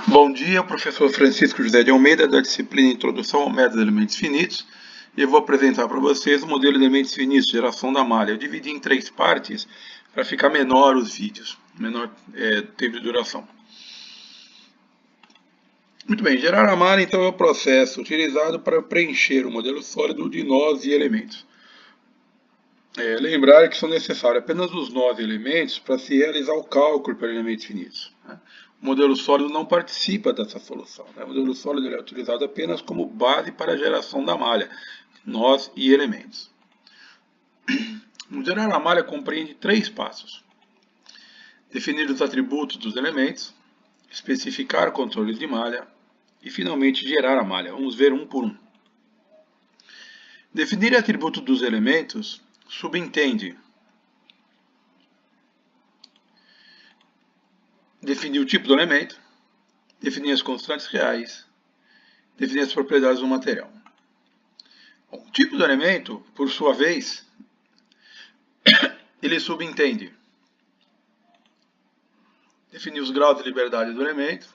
Bom dia, professor Francisco José de Almeida, da disciplina Introdução ao Método de Elementos Finitos. E eu vou apresentar para vocês o modelo de elementos finitos, geração da malha. Eu dividi em 3 partes para ficar menor os vídeos, menor tempo de duração. Muito bem, gerar a malha então é o processo utilizado para preencher o modelo sólido de nós e elementos. Lembrar que são necessários apenas os nós e elementos para se realizar o cálculo para elementos finitos. O modelo sólido não participa dessa solução. O modelo sólido é utilizado apenas como base para a geração da malha, nós e elementos. Gerar a malha compreende 3 passos: definir os atributos dos elementos, especificar controles de malha e, finalmente, gerar a malha. Vamos ver um por um. Definir atributos dos elementos subentende definir o tipo do elemento, definir as constantes reais, definir as propriedades do material. Bom, o tipo do elemento, por sua vez, ele subentende definir os graus de liberdade do elemento.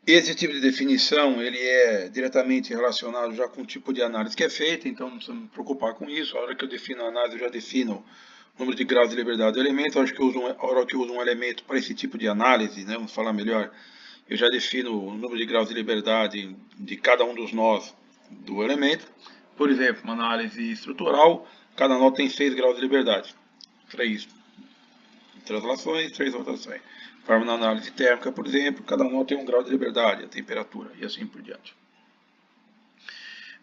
Esse tipo de definição ele é diretamente relacionado já com o tipo de análise que é feita, então não precisa me preocupar com isso. A hora que eu defino a análise, eu já defino o número de graus de liberdade do elemento. A hora que eu uso um elemento para esse tipo de análise, né, vamos falar melhor, eu já defino o número de graus de liberdade de cada um dos nós do elemento. Por exemplo, uma análise estrutural, cada nó tem 6 graus de liberdade. 3 translações, 3 rotações. Forma na análise térmica, por exemplo, cada nó tem um grau de liberdade, a temperatura e assim por diante.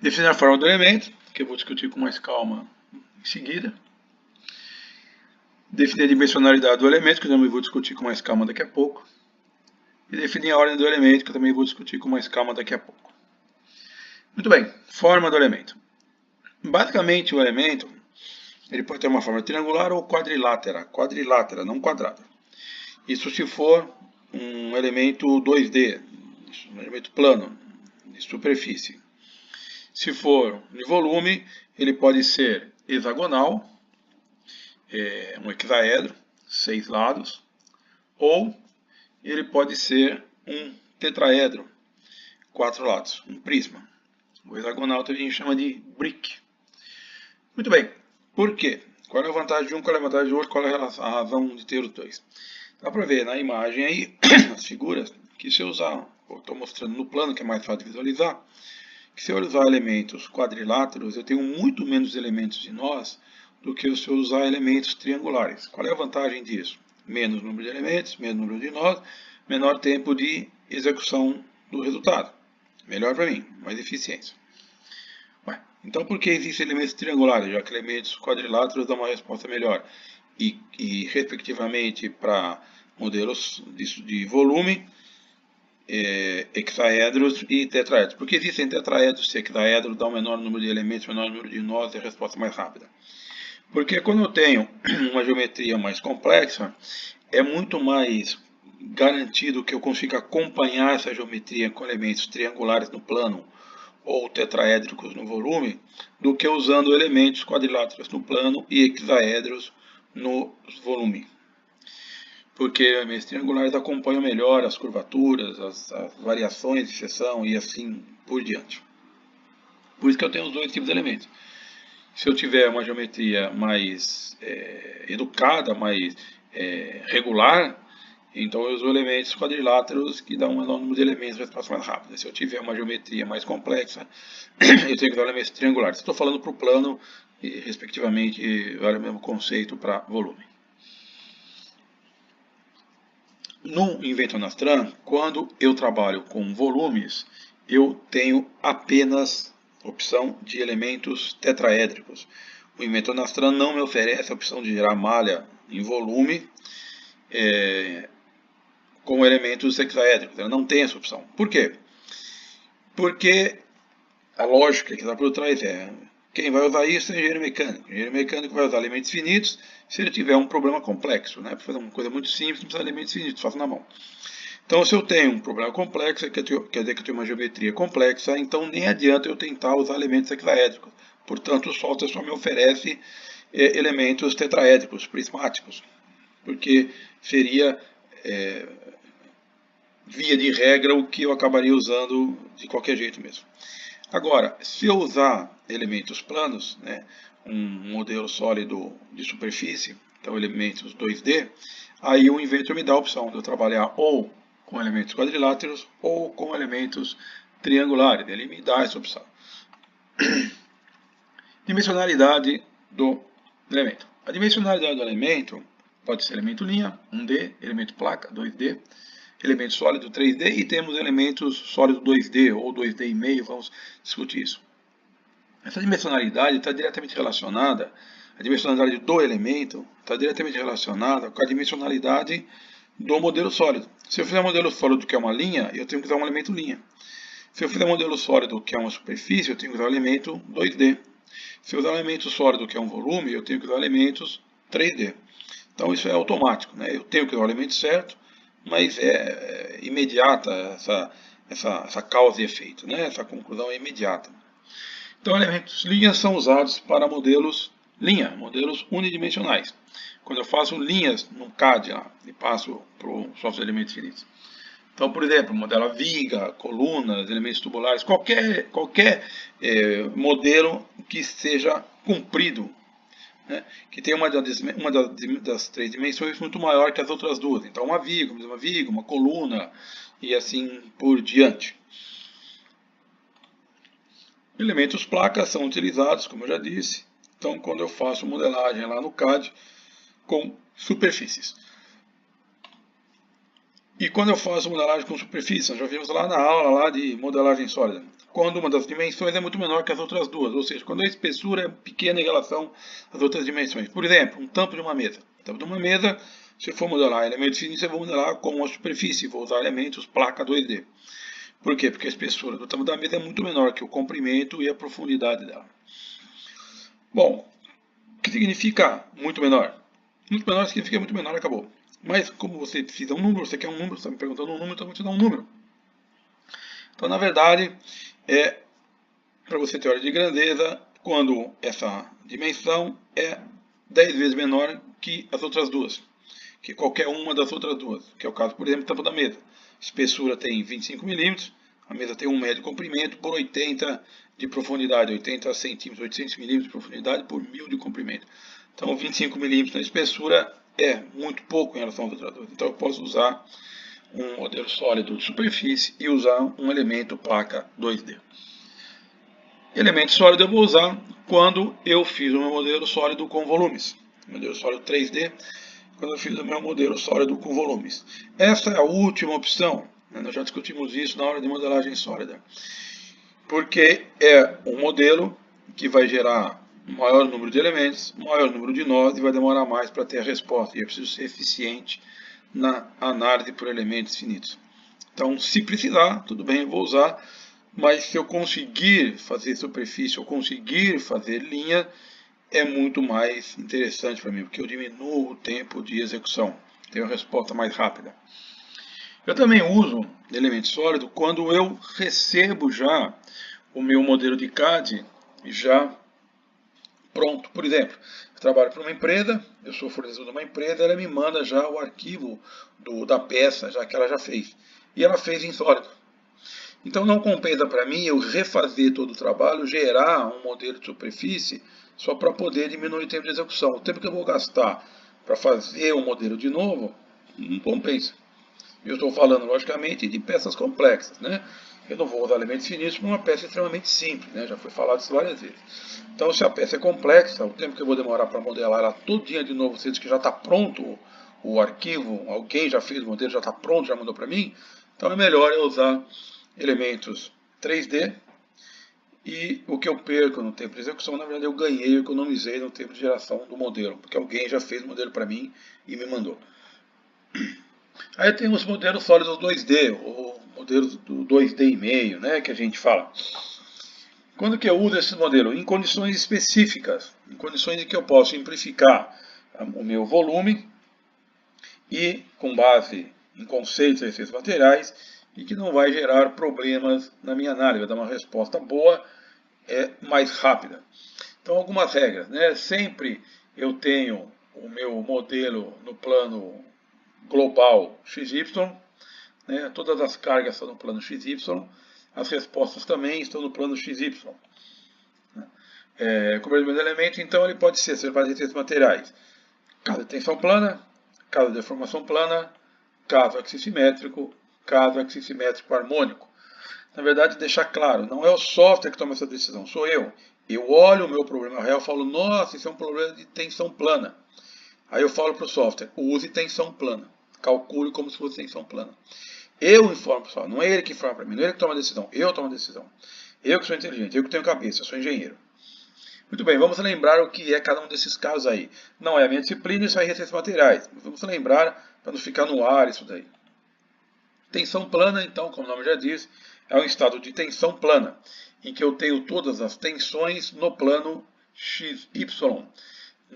Definir a forma do elemento, que eu vou discutir com mais calma em seguida. Definir a dimensionalidade do elemento, que eu também vou discutir com mais calma daqui a pouco. E definir a ordem do elemento, que eu também vou discutir com mais calma daqui a pouco. Muito bem, forma do elemento. Basicamente, o elemento ele pode ter uma forma triangular ou quadrilátera, não quadrada. Isso se for um elemento 2D, um elemento plano, de superfície. Se for de volume, ele pode ser hexagonal, um hexaedro, 6 lados, ou ele pode ser um tetraedro, 4 lados, um prisma. O hexagonal também a gente chama de brick. Muito bem, por quê? Qual é a vantagem de um, qual é a vantagem do outro, qual é a razão de ter os dois? Dá para ver na imagem aí, as figuras, que se eu usar, estou mostrando no plano que é mais fácil de visualizar, que se eu usar elementos quadriláteros, eu tenho muito menos elementos de nós do que se eu usar elementos triangulares. Qual é a vantagem disso? Menos número de elementos, menos número de nós, menor tempo de execução do resultado. Melhor para mim, mais eficiência. Então, por que existem elementos triangulares, já que elementos quadriláteros dão uma resposta melhor? E respectivamente, para modelos de volume, hexaedros e tetraedros. Por que existem tetraedros se hexaedro dá um menor número de elementos, menor número de nós e a resposta mais rápida? Porque quando eu tenho uma geometria mais complexa, é muito mais garantido que eu consiga acompanhar essa geometria com elementos triangulares no plano ou tetraédricos no volume, do que usando elementos quadriláteros no plano e hexaedros no volume. Porque elementos triangulares acompanham melhor as curvaturas, as variações de seção e assim por diante. Por isso que eu tenho os dois tipos de elementos. Se eu tiver uma geometria mais educada, mais regular, então eu uso elementos quadriláteros que dão um menor número de elementos para resposta mais rápida. Se eu tiver uma geometria mais complexa, eu tenho que usar elementos triangulares. Estou falando para o plano e, respectivamente, vale o mesmo conceito para volume. No Inventor-Nastran, quando eu trabalho com volumes, eu tenho apenas opção de elementos tetraédricos. O Inventor-Nastran não me oferece a opção de gerar malha em volume com elementos hexaédricos. Ela não tem essa opção. Por quê? Porque a lógica que está por trás é: quem vai usar isso é o engenheiro mecânico. O engenheiro mecânico vai usar elementos finitos se ele tiver um problema complexo. Para fazer uma coisa muito simples, não precisa de elementos finitos, faço na mão. Então, se eu tenho um problema complexo, quer dizer que eu tenho uma geometria complexa, então nem adianta eu tentar usar elementos hexaédricos. Portanto, o software só me oferece elementos tetraédricos, prismáticos, porque seria via de regra, o que eu acabaria usando de qualquer jeito mesmo. Agora, se eu usar elementos planos, né, um modelo sólido de superfície, então elementos 2D, aí o Inventor me dá a opção de eu trabalhar ou com elementos quadriláteros ou com elementos triangulares. Ele me dá essa opção. Dimensionalidade do elemento. A dimensionalidade do elemento pode ser elemento linha, 1D, elemento placa, 2D, elemento sólido 3D e temos elementos sólido 2D ou 2D e meio, vamos discutir isso. Essa dimensionalidade está diretamente relacionada, a dimensionalidade do elemento está diretamente relacionada com a dimensionalidade do modelo sólido. Se eu fizer um modelo sólido que é uma linha, eu tenho que usar um elemento linha. Se eu fizer um modelo sólido que é uma superfície, eu tenho que usar um elemento 2D. Se eu usar um elemento sólido que é um volume, eu tenho que usar elementos 3D. Então isso é automático, né? Eu tenho que usar o elemento certo, mas é imediata essa causa e efeito, né? Essa conclusão é imediata. Então elementos linhas são usados para modelos linha, modelos unidimensionais. Quando eu faço linhas no CAD e passo para o software de elementos finitos. Então, por exemplo, modela viga, colunas, elementos tubulares, qualquer modelo que seja comprido, né, que tenha uma das três dimensões muito maior que as outras duas. Então, uma viga, uma coluna e assim por diante. Elementos placas são utilizados, como eu já disse, então quando eu faço modelagem lá no CAD com superfícies. E quando eu faço modelagem com superfície, nós já vimos lá na aula lá de modelagem sólida, quando uma das dimensões é muito menor que as outras duas, ou seja, quando a espessura é pequena em relação às outras dimensões. Por exemplo, um tampo de uma mesa. Tampo de uma mesa, se eu for modelar elementos finos, eu vou modelar com uma superfície, vou usar elementos placa 2D. Por quê? Porque a espessura do tampo da mesa é muito menor que o comprimento e a profundidade dela. Bom, o que significa muito menor? Muito menor significa muito menor, acabou. Mas como você precisa de um número, você quer um número, você está me perguntando um número, então eu vou te dar um número. Então, na verdade, para você ter ordem de grandeza, quando essa dimensão é 10 vezes menor que as outras duas, que qualquer uma das outras duas, que é o caso, por exemplo, do tampo da mesa. A espessura tem 25 milímetros, a mesa tem 1 metro de comprimento por 80 de profundidade, 80 centímetros, 800 milímetros de profundidade por 1000 de comprimento. Então, 25 milímetros na espessura é muito pouco em relação aos outros dois. Então, eu posso usar um modelo sólido de superfície e usar um elemento placa 2D. Elemento sólido eu vou usar quando eu fiz o meu modelo sólido com volumes. Modelo sólido 3D, quando eu fiz o meu modelo sólido com volumes. Essa é a última opção. Nós já discutimos isso na hora de modelagem sólida. Porque é um modelo que vai gerar maior número de elementos, maior número de nós e vai demorar mais para ter a resposta. E eu preciso ser eficiente na análise por elementos finitos. Então, se precisar, tudo bem, eu vou usar. Mas se eu conseguir fazer superfície ou conseguir fazer linha, é muito mais interessante para mim, porque eu diminuo o tempo de execução. Tenho a resposta mais rápida. Eu também uso elemento sólido quando eu recebo já o meu modelo de CAD já pronto. Por exemplo, eu trabalho para uma empresa, eu sou fornecedor de uma empresa, ela me manda já o arquivo da peça, já que ela já fez. E ela fez em sólido. Então não compensa para mim eu refazer todo o trabalho, gerar um modelo de superfície, só para poder diminuir o tempo de execução. O tempo que eu vou gastar para fazer o modelo de novo, não compensa. Eu estou falando, logicamente, de peças complexas, né? Eu não vou usar elementos finitos para uma peça extremamente simples, né? Já foi falado isso várias vezes. Então, se a peça é complexa, o tempo que eu vou demorar para modelar ela todinha de novo, sendo que já está pronto o arquivo, alguém já fez o modelo, já está pronto, já mandou para mim, então é melhor eu usar elementos 3D e o que eu perco no tempo de execução, na verdade eu ganhei, eu economizei no tempo de geração do modelo, porque alguém já fez o modelo para mim e me mandou. Aí tem os modelos sólidos 2D, ou modelos do 2D e meio, né, que a gente fala. Quando que eu uso esse modelo? Em condições específicas, em condições em que eu posso simplificar o meu volume e com base em conceitos e efeitos materiais e que não vai gerar problemas na minha análise, vai dar uma resposta boa, mais rápida. Então, algumas regras, né? Sempre eu tenho o meu modelo no plano global XY, né? Todas as cargas estão no plano XY, as respostas também estão no plano XY. Convergimento do elemento, então, ele pode ser observado em receitas materiais. Caso de tensão plana, caso de deformação plana, caso axissimétrico, caso axissimétrico harmônico. Na verdade, deixar claro, não é o software que toma essa decisão, sou eu. Eu olho o meu problema real e falo, nossa, isso é um problema de tensão plana. Aí eu falo para o software, use tensão plana. Calcule como se fosse tensão plana. Eu informo o pessoal, não é ele que informa para mim, não é ele que toma a decisão, eu tomo a decisão. Eu que sou inteligente, eu que tenho cabeça, eu sou engenheiro. Muito bem, vamos lembrar o que é cada um desses casos aí. Não é a minha disciplina, isso é receitas materiais. Vamos lembrar para não ficar no ar isso daí. Tensão plana, então, como o nome já diz, é um estado de tensão plana, em que eu tenho todas as tensões no plano XY.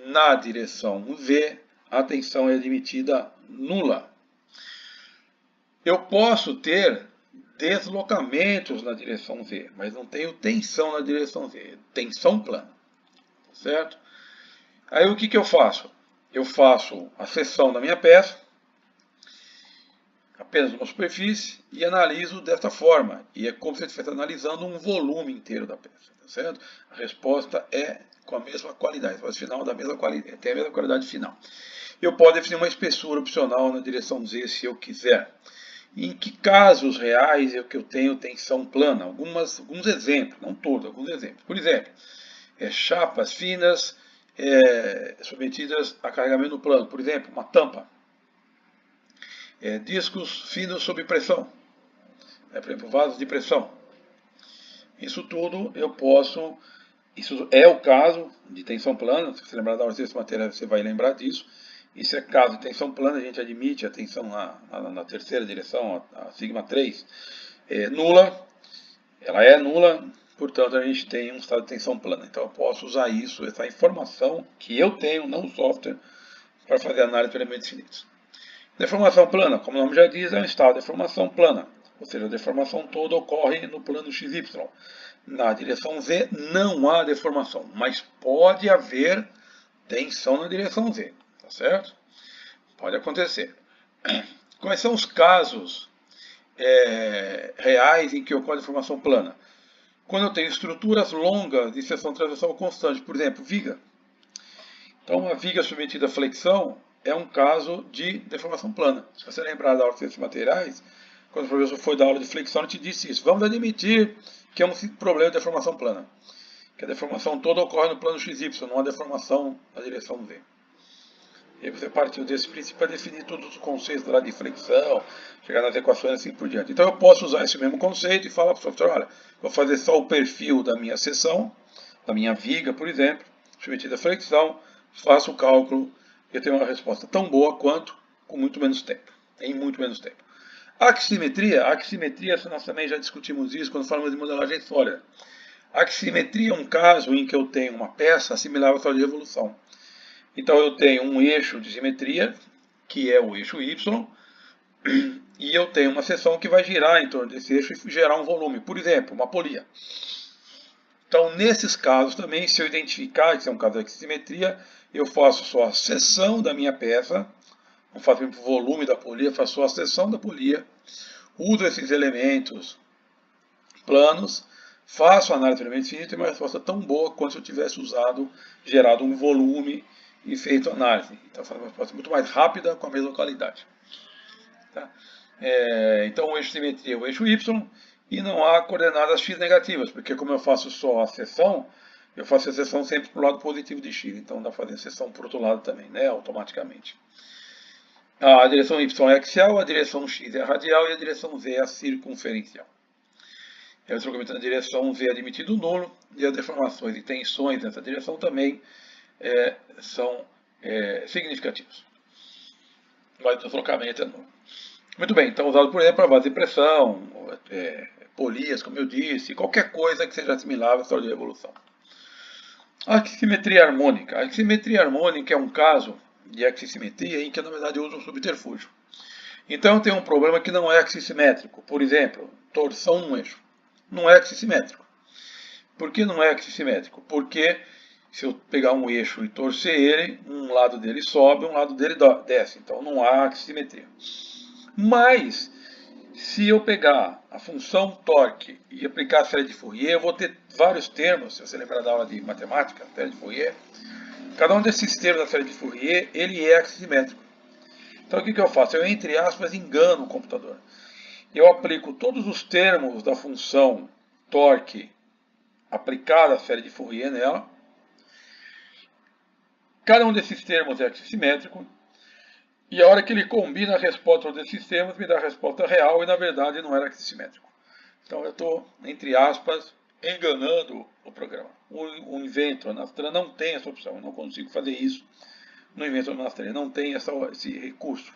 Na direção V, a tensão é admitida nula. Eu posso ter deslocamentos na direção Z, mas não tenho tensão na direção Z, tensão plana. Certo? Aí o que eu faço? Eu faço a seção da minha peça, apenas uma superfície, e analiso desta forma. E é como se eu estivesse analisando um volume inteiro da peça. Tá certo? A resposta é com a mesma qualidade, a resposta final da mesma qualidade, tem a mesma qualidade final. Eu posso definir uma espessura opcional na direção Z se eu quiser. Em que casos reais é que eu tenho tensão plana? Alguns exemplos, não todos, alguns exemplos. Por exemplo, chapas finas submetidas a carregamento no plano. Por exemplo, uma tampa. Discos finos sob pressão. Por exemplo, vasos de pressão. Isso tudo eu posso... Isso é o caso de tensão plana. Se você lembrar da aula desse material, você vai lembrar disso. Isso é caso de tensão plana. A gente admite a tensão na terceira direção, a sigma 3, nula. Ela é nula. Portanto, a gente tem um estado de tensão plana. Então, eu posso usar isso, essa informação que eu tenho, não o software, para fazer análise de elementos finitos. Deformação plana, como o nome já diz, é um estado de deformação plana. Ou seja, a deformação toda ocorre no plano XY. Na direção Z não há deformação, mas pode haver tensão na direção Z. Tá certo? Pode acontecer. Quais são os casos reais em que ocorre deformação plana? Quando eu tenho estruturas longas de seção transversal constante, por exemplo, viga. Então, uma viga submetida à flexão é um caso de deformação plana. Se você lembrar da aula de ciências materiais, quando o professor foi dar aula de flexão, ele te disse isso. Vamos admitir que é um problema de deformação plana. Que a deformação toda ocorre no plano XY, não há deformação na direção V. E aí você partiu desse princípio para definir todos os conceitos lá de flexão, chegar nas equações e assim por diante. Então eu posso usar esse mesmo conceito e falar para o software, olha, vou fazer só o perfil da minha seção, da minha viga, por exemplo, submetida à flexão, faço o cálculo e eu tenho uma resposta tão boa quanto com muito menos tempo, em muito menos tempo. Aximetria, nós também já discutimos isso quando falamos de modelagem sólida. Aximetria é um caso em que eu tenho uma peça assimilável à sua de revolução. Então eu tenho um eixo de simetria, que é o eixo Y, e eu tenho uma seção que vai girar em torno desse eixo e gerar um volume, por exemplo, uma polia. Então, nesses casos também, se eu identificar que é um caso de simetria, eu faço só a seção da minha peça, não faço o volume da polia, faço só a seção da polia, uso esses elementos planos, faço a análise de elementos finitos e uma resposta tão boa quanto se eu tivesse gerado um volume e feito análise. Então, faz uma resposta muito mais rápida com a mesma qualidade. Tá? Então, o eixo de simetria é o eixo Y e não há coordenadas x negativas, porque como eu faço só a seção, eu faço a seção sempre para o lado positivo de x. Então, dá para fazer a seção para o outro lado também, né, automaticamente. A direção Y é axial, a direção x é a radial e a direção z é a circunferencial. O deslocamento na direção Z é admitido nulo e as deformações e tensões nessa direção também são significativos. Mas o deslocamento é nulo. Muito bem, então usado por exemplo para base de pressão, polias, como eu disse, qualquer coisa que seja assimilável à história de revolução. Aximetria harmônica. A aximetria harmônica é um caso de axissimetria em que na verdade eu uso um subterfúgio. Então eu tenho um problema que não é axissimétrico. Por exemplo, torção num eixo. Não é axissimétrico. Por que não é axissimétrico? Porque se eu pegar um eixo e torcer ele, um lado dele sobe, um lado dele desce. Então não há axissimetria. Mas, Se eu pegar a função torque e aplicar a série de Fourier, eu vou ter vários termos, se você lembrar da aula de matemática, série de Fourier. Cada um desses termos da série de Fourier, ele é axissimétrico. Então o que eu faço? Eu, entre aspas, engano o computador. Eu aplico todos os termos da função torque aplicada à série de Fourier nela. Cada um desses termos é axissimétrico. E a hora que ele combina a resposta desses termos, me dá a resposta real e na verdade não era axissimétrico. Então eu estou, entre aspas, enganando o programa. O Inventor Nastran não tem essa opção, eu não consigo fazer isso no Inventor Nastran, não tem esse recurso.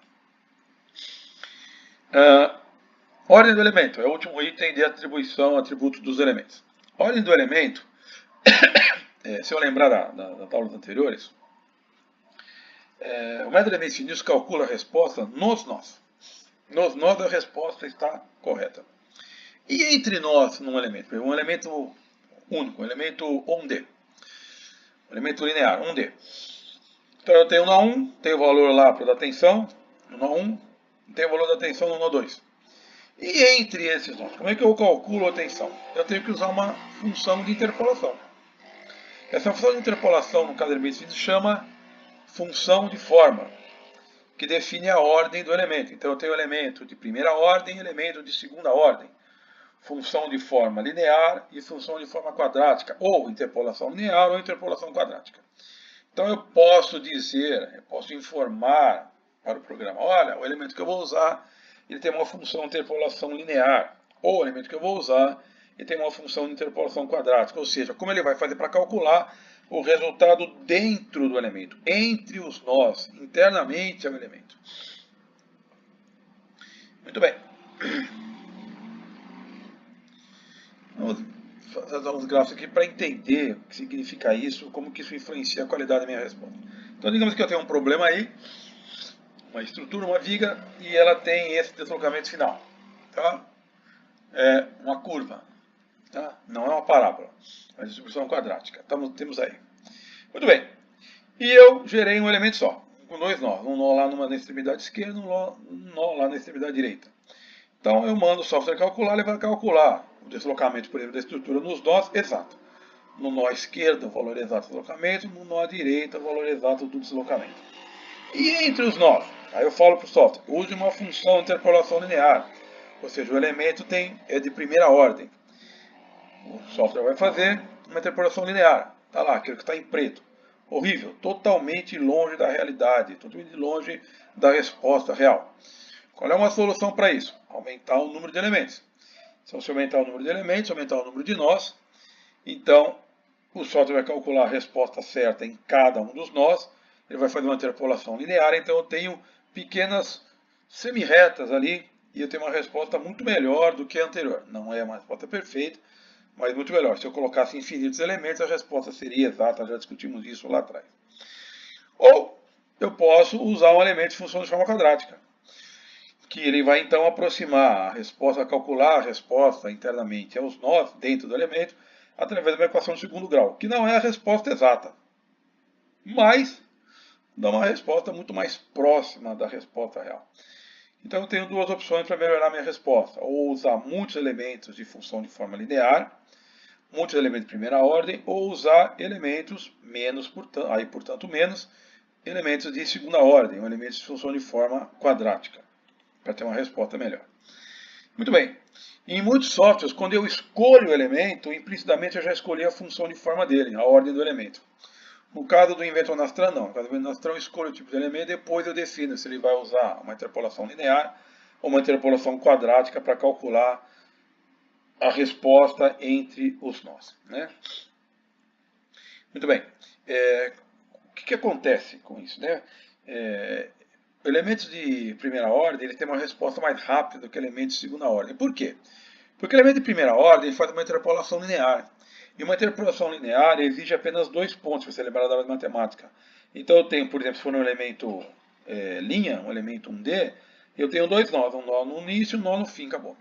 Ordem do elemento, é o último item de atribuição, atributo dos elementos. Ordem do elemento, se eu lembrar das aulas anteriores, o método Leibniz calcula a resposta nos nós. Nos nós a resposta está correta. E entre nós num elemento? Um elemento único, um elemento 1D. Um elemento linear, 1D. Então eu tenho o nó 1, tenho o valor lá para dar tensão, no nó 1, tenho o valor da tensão no nó 2. E entre esses nós, como é que eu calculo a tensão? Eu tenho que usar uma função de interpolação. Essa função de interpolação, no caso do Leibniz, se chama função de forma, que define a ordem do elemento. Então eu tenho elemento de primeira ordem e elemento de segunda ordem. Função de forma linear e função de forma quadrática, ou interpolação linear ou interpolação quadrática. Então eu posso dizer, eu posso informar para o programa, olha, o elemento que eu vou usar, ele tem uma função de interpolação linear, ou o elemento que eu vou usar, ele tem uma função de interpolação quadrática, ou seja, como ele vai fazer para calcular o resultado dentro do elemento, entre os nós, internamente ao elemento. Muito bem. Vamos fazer uns gráficos aqui para entender o que significa isso, como que isso influencia a qualidade da minha resposta. Então, digamos que eu tenho um problema aí, uma estrutura, uma viga, e ela tem esse deslocamento final. Tá? É uma curva. Tá? Não é uma parábola, é uma distribuição quadrática. Temos aí. Muito bem. E eu gerei um elemento só, com dois nós. Um nó lá na extremidade esquerda, um nó lá na extremidade direita. Então eu mando o software calcular, ele vai calcular o deslocamento, por exemplo, da estrutura nos nós exato. No nó esquerdo, o valor exato do deslocamento, no nó direito, o valor exato do deslocamento. E entre os nós, aí eu falo para o software, use uma função de interpolação linear, ou seja, o elemento é de primeira ordem. O software vai fazer uma interpolação linear, está lá, aquilo que está em preto. Horrível, totalmente longe da realidade, totalmente longe da resposta real. Qual é uma solução para isso? Aumentar o número de elementos. Então, se aumentar o número de elementos, aumentar o número de nós, então o software vai calcular a resposta certa em cada um dos nós, ele vai fazer uma interpolação linear, então eu tenho pequenas semi-retas ali, e eu tenho uma resposta muito melhor do que a anterior. Não é uma resposta perfeita, mas muito melhor. Se eu colocasse infinitos elementos, a resposta seria exata, já discutimos isso lá atrás. Ou eu posso usar um elemento de função de forma quadrática, que ele vai então aproximar a resposta, calcular a resposta internamente aos nós dentro do elemento, através de uma equação de segundo grau, que não é a resposta exata, mas dá uma resposta muito mais próxima da resposta real. Então eu tenho duas opções para melhorar minha resposta, ou usar muitos elementos de função de forma linear, muitos elementos de primeira ordem, ou usar elementos menos, portanto menos, elementos de segunda ordem, ou elementos de função de forma quadrática, para ter uma resposta melhor. Muito bem. Em muitos softwares, quando eu escolho o elemento, implicitamente eu já escolhi a função de forma dele, a ordem do elemento. No caso do Inventor Nastran, não. No caso do Inventor Nastran, eu escolho o tipo de elemento e depois eu defino se ele vai usar uma interpolação linear ou uma interpolação quadrática para calcular a resposta entre os nós. Né? Muito bem. O que acontece com isso? Né? Elementos de primeira ordem ele tem uma resposta mais rápida do que elementos de segunda ordem. Por quê? Porque o elemento de primeira ordem faz uma interpolação linear. E uma interpolação linear exige apenas 2 pontos, se você lembrar da aula de matemática. Então eu tenho, por exemplo, se for um elemento linha, um elemento 1D, eu tenho 2 nós, um nó no início e um nó no fim, acabou.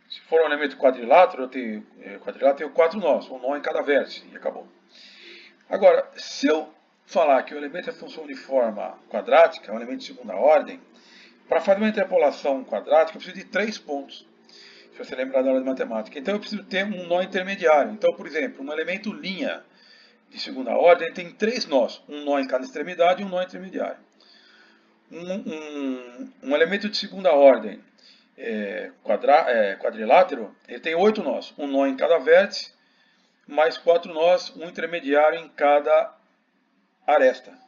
Se for um elemento quadrilátero, eu tenho 4 nós, um nó em cada vértice, e acabou. Agora, se eu falar que o elemento é função de forma quadrática, é um elemento de segunda ordem, Para fazer uma interpolação quadrática, eu preciso de 3 pontos. Se você lembrar da aula de matemática. Então eu preciso ter um nó intermediário. Então, por exemplo, um elemento linha de segunda ordem tem 3 nós. Um nó em cada extremidade e um nó intermediário. Um elemento de segunda ordem quadrilátero, ele tem 8 nós. Um nó em cada vértice, mais 4 nós, um intermediário em cada aresta.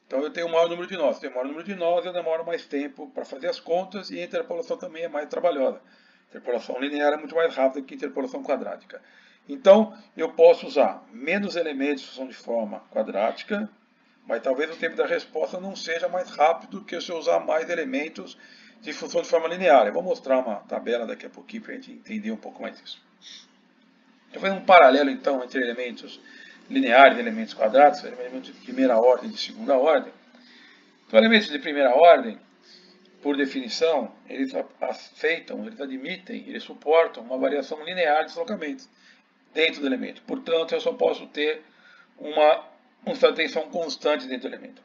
Então eu tenho o maior número de nós. Tenho o maior número de nós, eu demoro mais tempo para fazer as contas e a interpolação também é mais trabalhosa. A interpolação linear é muito mais rápida que a interpolação quadrática. Então eu posso usar menos elementos de função de forma quadrática, mas talvez o tempo da resposta não seja mais rápido que se eu usar mais elementos de função de forma linear. Eu vou mostrar uma tabela daqui a pouquinho para a gente entender um pouco mais isso. Eu vou fazer um paralelo então entre elementos lineares e elementos quadrados, elementos de primeira ordem e de segunda ordem. Então, elementos de primeira ordem, por definição, eles aceitam, eles admitem, eles suportam uma variação linear de deslocamento dentro do elemento. Portanto, eu só posso ter uma tensão constante dentro do elemento.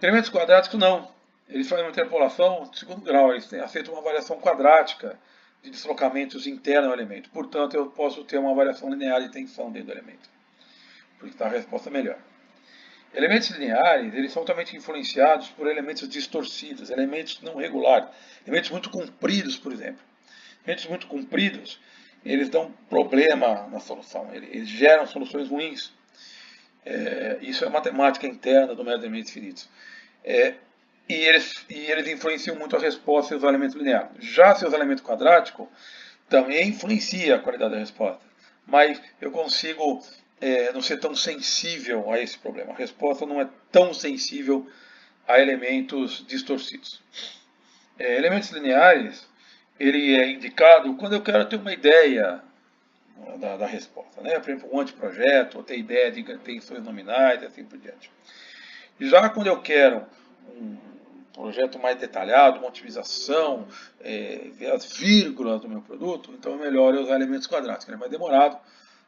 Elementos quadráticos não. Eles fazem uma interpolação de segundo grau, eles aceitam uma variação quadrática de deslocamentos internos ao elemento. Portanto, eu posso ter uma variação linear de tensão dentro do elemento. Por isso está a resposta melhor. Elementos lineares, eles são totalmente influenciados por elementos distorcidos, elementos não regulares, elementos muito compridos, por exemplo. Elementos muito compridos, eles dão problema na solução, eles geram soluções ruins. Isso é matemática interna do método de elementos finitos. E eles influenciam muito a resposta dos elementos lineares. Já seus elementos quadráticos também influencia a qualidade da resposta. Mas eu consigo não ser tão sensível a esse problema. A resposta não é tão sensível a elementos distorcidos. Elementos lineares, ele é indicado quando eu quero ter uma ideia da resposta. Né? Por exemplo, um anteprojeto, ou ter ideia de tensões nominais e assim por diante. Já quando eu quero um projeto mais detalhado, uma otimização, ver as vírgulas do meu produto, então é melhor eu usar elementos quadráticos. É mais demorado,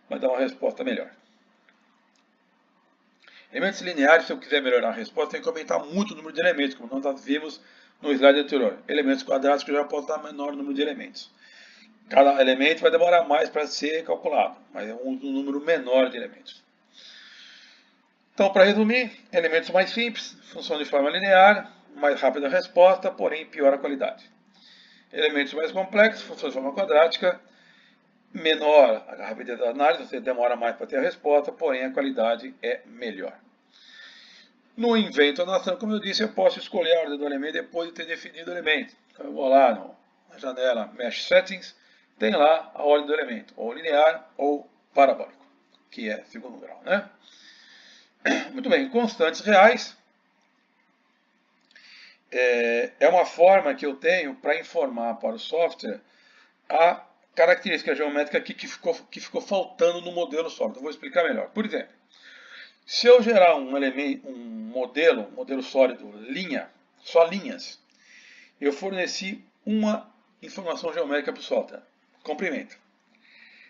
mas dá uma resposta melhor. Elementos lineares, se eu quiser melhorar a resposta, tem que aumentar muito o número de elementos, como nós vimos no slide anterior. Elementos quadráticos eu já posso dar menor número de elementos. Cada elemento vai demorar mais para ser calculado, mas é um número menor de elementos. Então, para resumir, elementos mais simples, função de forma linear, mais rápida a resposta, porém pior a qualidade. Elementos mais complexos, função de forma quadrática, menor a rapidez da análise, você demora mais para ter a resposta, porém a qualidade é melhor. No invento nação, como eu disse, eu posso escolher a ordem do elemento depois de ter definido o elemento. Então eu vou lá na janela Mesh Settings, tem lá a ordem do elemento, ou linear ou parabólico, que é segundo grau, né? Muito bem, constantes reais é uma forma que eu tenho para informar para o software a característica geométrica que ficou faltando no modelo sólido. Eu vou explicar melhor. Por exemplo, se eu gerar um modelo sólido, só linhas, eu forneci uma informação geométrica para o software, comprimento.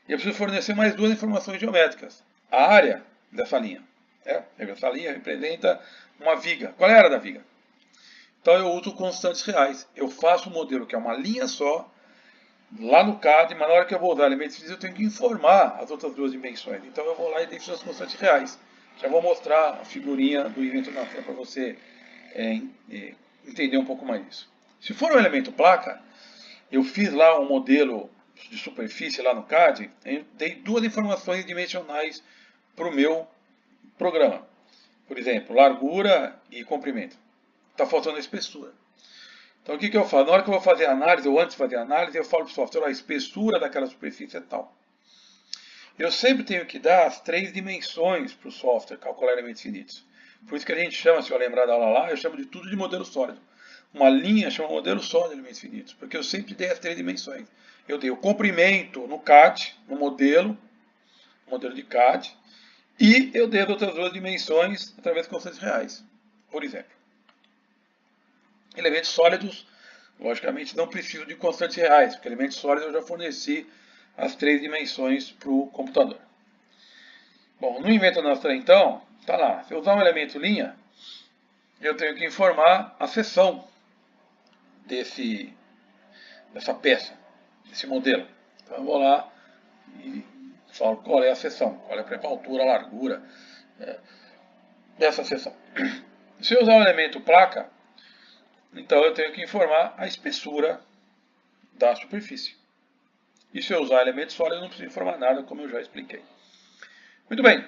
E eu preciso fornecer mais 2 informações geométricas. A área dessa linha. Essa linha representa uma viga. Qual é a área da viga? Então eu uso constantes reais. Eu faço um modelo que é uma linha só, lá no CAD, mas na hora que eu vou usar elementos físicos, eu tenho que informar as outras 2 dimensões. Então eu vou lá e defino as constantes reais. Já vou mostrar a figurinha do invento na tela para você entender um pouco mais disso. Se for um elemento placa, eu fiz lá um modelo de superfície lá no CAD, eu dei 2 informações dimensionais para o meu programa. Por exemplo, largura e comprimento. Está faltando a espessura. Então o que eu faço? Na hora que eu vou fazer a análise, ou antes de fazer a análise, eu falo para o software, a espessura daquela superfície é tal. Eu sempre tenho que dar as 3 dimensões para o software calcular elementos finitos. Por isso que a gente chama, se eu lembrar da aula lá, eu chamo de tudo de modelo sólido. Uma linha chama modelo sólido de elementos finitos, porque eu sempre dei as 3 dimensões. Eu dei o comprimento no CAD, no modelo de CAD, e eu dei as outras 2 dimensões através de constantes reais, por exemplo. Elementos sólidos, logicamente, não preciso de constantes reais, porque elementos sólidos eu já forneci as 3 dimensões para o computador. Bom, no invento Nastra, então, está lá. Se eu usar um elemento linha, eu tenho que informar a seção dessa peça, desse modelo. Então eu vou lá e falo qual é a seção, qual é a altura, a largura dessa seção. Se eu usar o elemento placa, então eu tenho que informar a espessura da superfície. E se eu usar elemento sólido, eu não preciso informar nada, como eu já expliquei. Muito bem.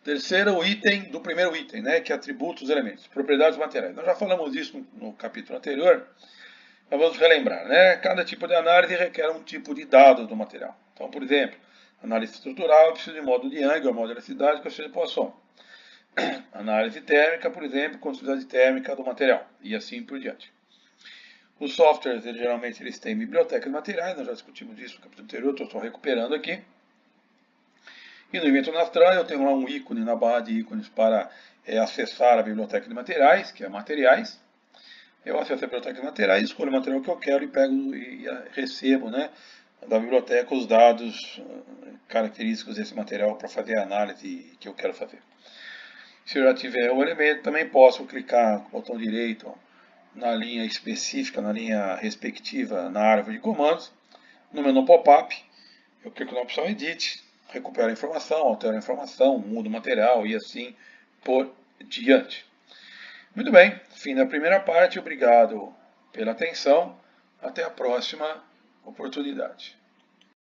Terceiro item do primeiro item, né, que é atributos dos elementos, propriedades materiais. Nós já falamos disso no capítulo anterior, mas vamos relembrar. Né? Cada tipo de análise requer um tipo de dado do material. Então, por exemplo, análise estrutural, eu preciso de módulo de Young, ou módulo de elasticidade, coeficiente de Poisson. Análise térmica, por exemplo, condutividade térmica do material, e assim por diante. Os softwares, geralmente, eles têm biblioteca de materiais, nós já discutimos isso no capítulo anterior, estou só recuperando aqui. E no Invento Nastran eu tenho lá um ícone na barra de ícones para acessar a biblioteca de materiais, que é materiais. Eu acesso a biblioteca de materiais, escolho o material que eu quero e pego e recebo, né, da biblioteca os dados característicos desse material para fazer a análise que eu quero fazer. Se eu já tiver o elemento, também posso clicar com o botão direito na linha específica, na linha respectiva, na árvore de comandos. No menu pop-up, eu clico na opção Edit, recupero a informação, altero a informação, mudo o material e assim por diante. Muito bem, fim da primeira parte. Obrigado pela atenção. Até a próxima oportunidade.